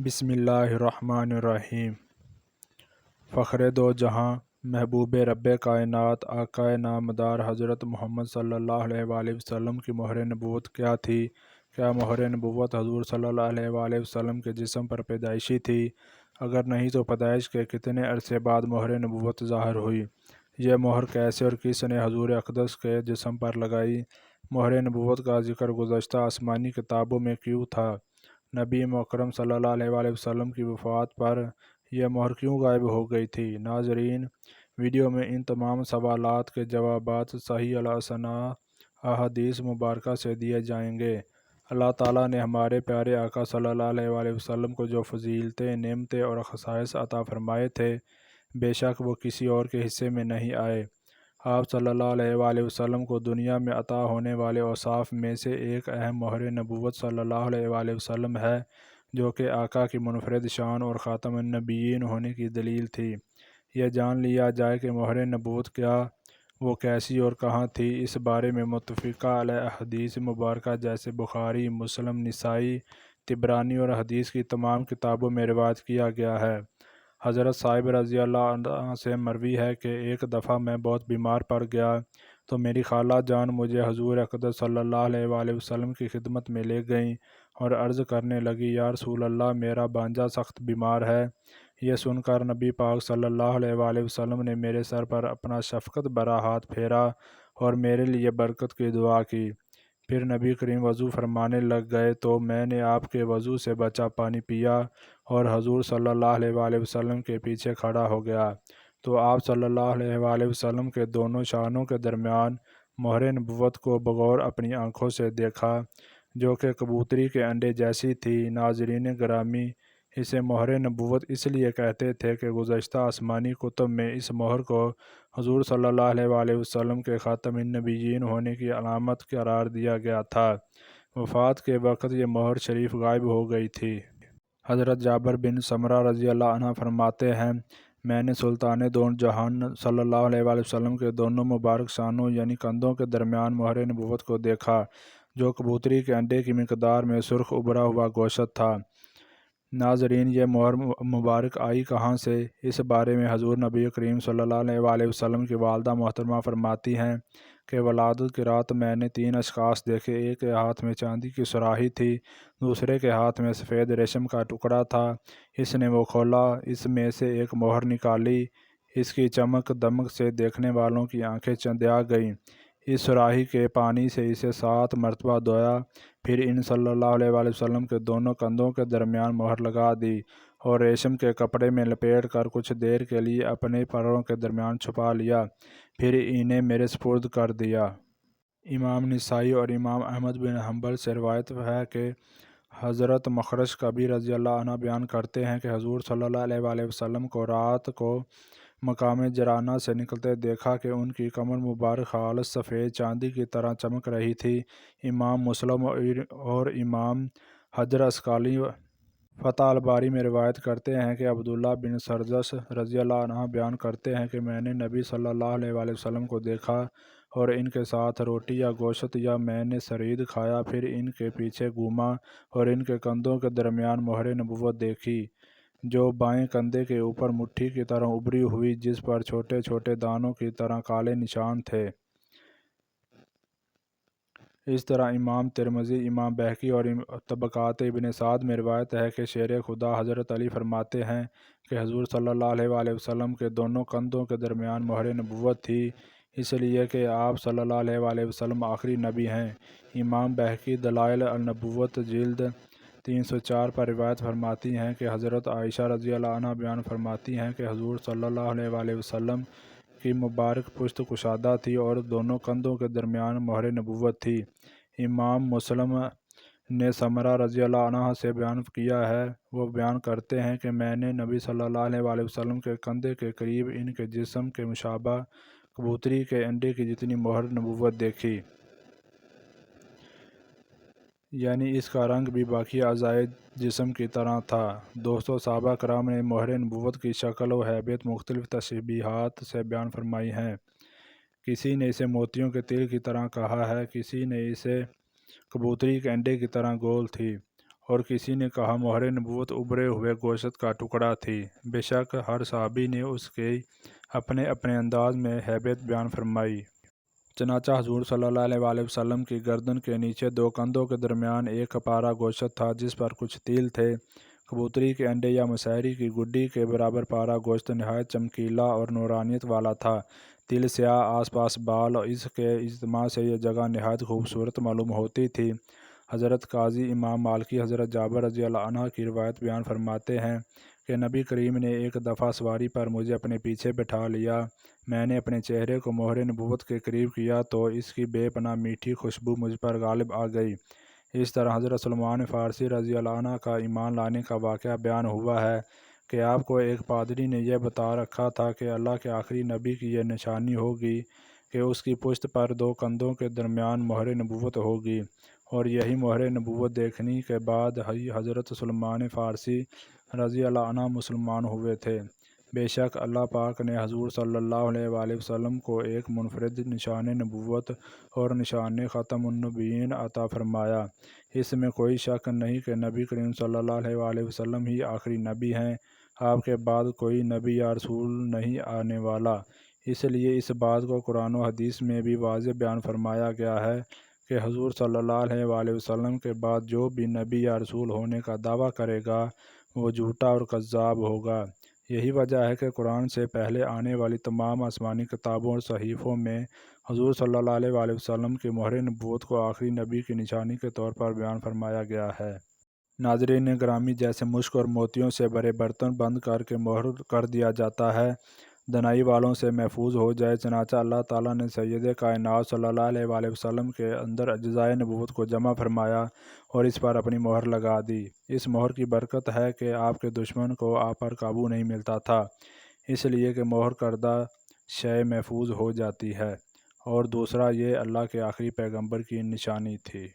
بسم اللہ الرحمن الرحیم۔ فخر دو جہاں، محبوب رب کائنات، آقا نامدار حضرت محمد صلی اللہ علیہ وآلہ وسلم کی مہر نبوت کیا تھی؟ کیا مہر نبوت حضور صلی اللہ علیہ وآلہ وسلم کے جسم پر پیدائشی تھی؟ اگر نہیں تو پیدائش کے کتنے عرصے بعد مہر نبوت ظاہر ہوئی؟ یہ مہر کیسے اور کس نے حضور اقدس کے جسم پر لگائی؟ مہر نبوت کا ذکر گزشتہ آسمانی کتابوں میں کیوں تھا؟ نبی مکرم صلی اللہ علیہ وآلہ وسلم کی وفات پر یہ مہر کیوں غائب ہو گئی تھی؟ ناظرین، ویڈیو میں ان تمام سوالات کے جوابات صحیح الاسناد احادیث مبارکہ سے دیے جائیں گے۔ اللہ تعالیٰ نے ہمارے پیارے آقا صلی اللہ علیہ وآلہ وسلم کو جو فضیلتیں، نعمتیں اور خصائص عطا فرمائے تھے، بے شک وہ کسی اور کے حصے میں نہیں آئے۔ آپ صلی اللہ علیہ وآلہ وسلم کو دنیا میں عطا ہونے والے اوصاف میں سے ایک اہم مہر نبوت صلی اللہ علیہ وآلہ وسلم ہے، جو کہ آقا کی منفرد شان اور خاتم النبیین ہونے کی دلیل تھی۔ یہ جان لیا جائے کہ مہر نبوت کیا، وہ کیسی اور کہاں تھی۔ اس بارے میں متفقہ علیہ احادیث مبارکہ جیسے بخاری، مسلم، نسائی، طبرانی اور حدیث کی تمام کتابوں میں روایت کیا گیا ہے۔ حضرت صاحب رضی اللہ عنہ سے مروی ہے کہ ایک دفعہ میں بہت بیمار پڑ گیا تو میری خالہ جان مجھے حضور اقدس صلی اللہ علیہ وآلہ وسلم کی خدمت میں لے گئیں اور عرض کرنے لگی، یا رسول اللہ، میرا بانجا سخت بیمار ہے۔ یہ سن کر نبی پاک صلی اللہ علیہ وآلہ وسلم نے میرے سر پر اپنا شفقت بھرا ہاتھ پھیرا اور میرے لیے برکت کی دعا کی۔ پھر نبی کریم وضو فرمانے لگ گئے تو میں نے آپ کے وضو سے بچا پانی پیا اور حضور صلی اللہ علیہ وآلہ وسلم کے پیچھے کھڑا ہو گیا تو آپ صلی اللہ علیہ وآلہ وسلم کے دونوں شانوں کے درمیان مہر نبوت کو بغور اپنی آنکھوں سے دیکھا، جو کہ کبوتری کے انڈے جیسی تھی۔ ناظرین گرامی، اسے مہر نبوت اس لیے کہتے تھے کہ گزشتہ آسمانی کتب میں اس مہر کو حضور صلی اللہ علیہ وآلہ وسلم کے خاتم النبیین ہونے کی علامت قرار دیا گیا تھا۔ وفات کے وقت یہ مہر شریف غائب ہو گئی تھی۔ حضرت جابر بن سمرہ رضی اللہ عنہ فرماتے ہیں، میں نے سلطان دو جہان صلی اللہ علیہ وآلہ وسلم کے دونوں مبارک شانوں یعنی کندھوں کے درمیان مہر نبوت کو دیکھا، جو کبوتری کے انڈے کی مقدار میں سرخ ابھرا ہوا گوشت تھا۔ ناظرین، یہ مہر مبارک آئی کہاں سے؟ اس بارے میں حضور نبی کریم صلی اللہ علیہ وآلہ وسلم کی والدہ محترمہ فرماتی ہیں کہ ولادت کی رات میں نے 3 اشخاص دیکھے۔ ایک کے ہاتھ میں چاندی کی صراحی تھی، دوسرے کے ہاتھ میں سفید ریشم کا ٹکڑا تھا۔ اس نے وہ کھولا، اس میں سے ایک مہر نکالی، اس کی چمک دمک سے دیکھنے والوں کی آنکھیں چندیا گئیں۔ اس صراحی کے پانی سے اسے 7 مرتبہ دھویا، پھر ان صلی اللہ علیہ وآلہ وسلم کے دونوں کندھوں کے درمیان مہر لگا دی اور ریشم کے کپڑے میں لپیٹ کر کچھ دیر کے لیے اپنے پروں کے درمیان چھپا لیا، پھر انہیں میرے سپرد کر دیا۔ امام نسائی اور امام احمد بن حنبل سے روایت ہے کہ حضرت مخرج کبھی رضی اللہ عنہ بیان کرتے ہیں کہ حضور صلی اللہ علیہ وآلہ وسلم کو رات کو مقام جرانہ سے نکلتے دیکھا کہ ان کی کمر مبارک خالص سفید چاندی کی طرح چمک رہی تھی۔ امام مسلم اور امام حجر عسقلانی فتح الباری میں روایت کرتے ہیں کہ عبداللہ بن سرجس رضی اللہ عنہ بیان کرتے ہیں کہ میں نے نبی صلی اللہ علیہ وآلہ وسلم کو دیکھا اور ان کے ساتھ روٹی یا گوشت یا میں نے سرید کھایا، پھر ان کے پیچھے گھوما اور ان کے کندھوں کے درمیان مہر نبوت دیکھی، جو بائیں کندھے کے اوپر مٹھی کی طرح ابھری ہوئی، جس پر چھوٹے چھوٹے دانوں کی طرح کالے نشان تھے۔ اس طرح امام ترمذی، امام بہقی اور طبقات ابن سعد میں روایت ہے کہ شیر خدا حضرت علی فرماتے ہیں کہ حضور صلی اللہ علیہ وآلہ وسلم کے دونوں کندھوں کے درمیان مہر نبوت تھی، اس لیے کہ آپ صلی اللہ علیہ وآلہ وسلم آخری نبی ہیں۔ امام بہقی دلائل النبوت جلد 304 پر روایت فرماتی ہیں کہ حضرت عائشہ رضی اللہ عنہ بیان فرماتی ہیں کہ حضور صلی اللہ علیہ وآلہ وسلم کی مبارک پشت کشادہ تھی اور دونوں کندھوں کے درمیان مہر نبوت تھی۔ امام مسلم نے سمرہ رضی اللہ عنہ سے بیان کیا ہے، وہ بیان کرتے ہیں کہ میں نے نبی صلی اللہ علیہ وآلہ وسلم کے کندھے کے قریب ان کے جسم کے مشابہ کبوتری کے انڈے کی جتنی مہر نبوت دیکھی، یعنی اس کا رنگ بھی باقی اعضائے جسم کی طرح تھا۔ دوستو، صحابہ کرام نے مہر نبوت کی شکل و ہیبت مختلف تشبیہات سے بیان فرمائی ہیں۔ کسی نے اسے موتیوں کے تیل کی طرح کہا ہے، کسی نے اسے کبوتری کے انڈے کی طرح گول تھی، اور کسی نے کہا مہر نبوت ابھرے ہوئے گوشت کا ٹکڑا تھی۔ بے شک ہر صحابی نے اس کے اپنے اپنے انداز میں ہیبت بیان فرمائی۔ چنانچہ حضور صلی اللہ علیہ وآلہ وسلم کی گردن کے نیچے دو کندھوں کے درمیان ایک کپارہ گوشت تھا جس پر کچھ تیل تھے۔ کبوتری کے انڈے یا مسحری کی گڈی کے برابر پارہ گوشت نہایت چمکیلا اور نورانیت والا تھا۔ تل سیاہ، آس پاس بال، اور اس کے اجتماع سے یہ جگہ نہایت خوبصورت معلوم ہوتی تھی۔ حضرت قاضی امام مالکی حضرت جابر رضی اللہ عنہ کی روایت بیان فرماتے ہیں کہ نبی کریم نے ایک دفعہ سواری پر مجھے اپنے پیچھے بٹھا لیا۔ میں نے اپنے چہرے کو مہر نبوت کے قریب کیا تو اس کی بے پناہ میٹھی خوشبو مجھ پر غالب آ گئی۔ اس طرح حضرت سلمان فارسی رضی اللہ عنہ کا ایمان لانے کا واقعہ بیان ہوا ہے کہ آپ کو ایک پادری نے یہ بتا رکھا تھا کہ اللہ کے آخری نبی کی یہ نشانی ہوگی کہ اس کی پشت پر دو کندھوں کے درمیان مہر نبوت ہوگی، اور یہی مہر نبوت دیکھنے کے بعد ہی حضرت سلمان فارسی رضی اللہ عنہ مسلمان ہوئے تھے۔ بے شک اللہ پاک نے حضور صلی اللہ علیہ وآلہ وسلم کو ایک منفرد نشان نبوت اور نشان ختم النبیین عطا فرمایا۔ اس میں کوئی شک نہیں کہ نبی کریم صلی اللہ علیہ وآلہ وسلم ہی آخری نبی ہیں۔ آپ کے بعد کوئی نبی یا رسول نہیں آنے والا۔ اس لیے اس بات کو قرآن و حدیث میں بھی واضح بیان فرمایا گیا ہے کہ حضور صلی اللہ علیہ وآلہ وسلم کے بعد جو بھی نبی یا رسول ہونے کا دعویٰ کرے گا وہ جھوٹا اور کذاب ہوگا۔ یہی وجہ ہے کہ قرآن سے پہلے آنے والی تمام آسمانی کتابوں اور صحیفوں میں حضور صلی اللہ علیہ وآلہ وسلم کی مہر نبوت کو آخری نبی کی نشانی کے طور پر بیان فرمایا گیا ہے۔ ناظرین گرامی، جیسے مشک اور موتیوں سے بھرے برتن بند کر کے مہر کر دیا جاتا ہے دنائی والوں سے محفوظ ہو جائے، چنانچہ اللہ تعالیٰ نے سید کائنات صلی اللہ علیہ وآلہ وسلم کے اندر اجزائے نبوت کو جمع فرمایا اور اس پر اپنی مہر لگا دی۔ اس مہر کی برکت ہے کہ آپ کے دشمن کو آپ پر قابو نہیں ملتا تھا، اس لیے کہ مہر کردہ شے محفوظ ہو جاتی ہے، اور دوسرا یہ اللہ کے آخری پیغمبر کی نشانی تھی۔